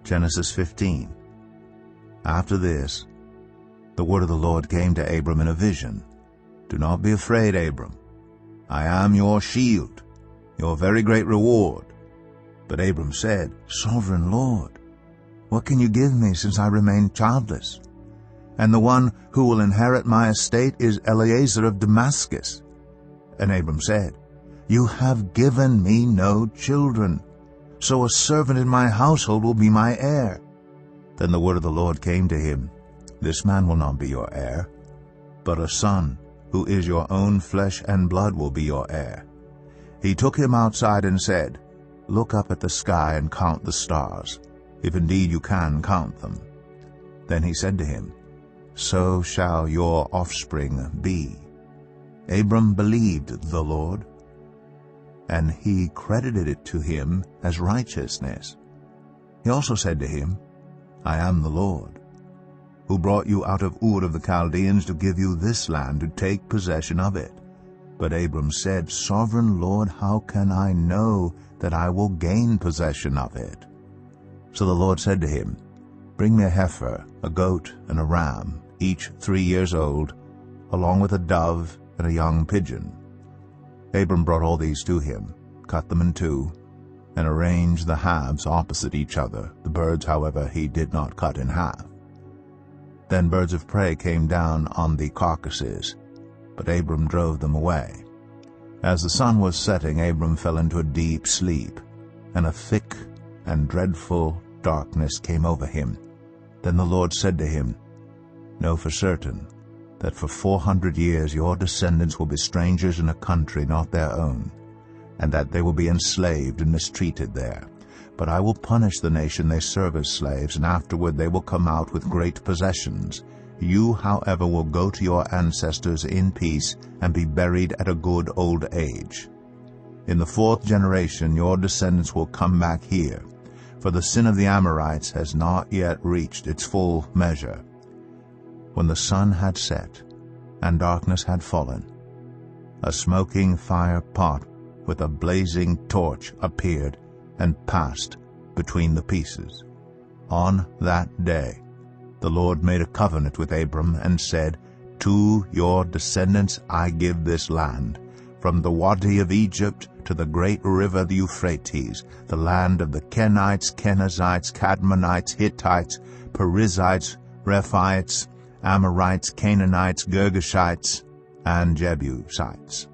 Genesis 15. After this, the word of the Lord came to Abram in a vision. Do not be afraid, Abram. I am your shield, your very great reward. But Abram said, Sovereign Lord, what can you give me since I remain childless? And the one who will inherit my estate is Eliezer of Damascus. And Abram said, You have given me no children, so a servant in my household will be my heir. Then the word of the Lord came to him, This man will not be your heir, but a son, who is your own flesh and blood, will be your heir. He took him outside and said, Look up at the sky and count the stars, if indeed you can count them. Then he said to him, So shall your offspring be. Abram believed the Lord, and he credited it to him as righteousness. He also said to him, I am the Lord, who brought you out of Ur of the Chaldeans to give you this land to take possession of it. But Abram said, Sovereign Lord, how can I know that I will gain possession of it? So the Lord said to him, Bring me a heifer, a goat, and a ram, each 3 years old, along with a dove and a young pigeon. Abram brought all these to him, cut them in two, and arranged the halves opposite each other. The birds, however, he did not cut in half. Then birds of prey came down on the carcasses, but Abram drove them away. As the sun was setting, Abram fell into a deep sleep, and a thick and dreadful darkness came over him. Then the Lord said to him, Know for certain that for 400 years your descendants will be strangers in a country not their own, and that they will be enslaved and mistreated there. But I will punish the nation they serve as slaves, and afterward they will come out with great possessions. You, however, will go to your ancestors in peace and be buried at a good old age. In the 4th generation your descendants will come back here, for the sin of the Amorites has not yet reached its full measure. When the sun had set and darkness had fallen, a smoking fire pot with a blazing torch appeared and passed between the pieces. On that day the Lord made a covenant with Abram and said, To your descendants I give this land, from the Wadi of Egypt to the great river the Euphrates, the land of the Kenites, Kenizzites, Cadmonites, Hittites, Perizzites, Rephaites, Amorites, Canaanites, Girgashites, and Jebusites.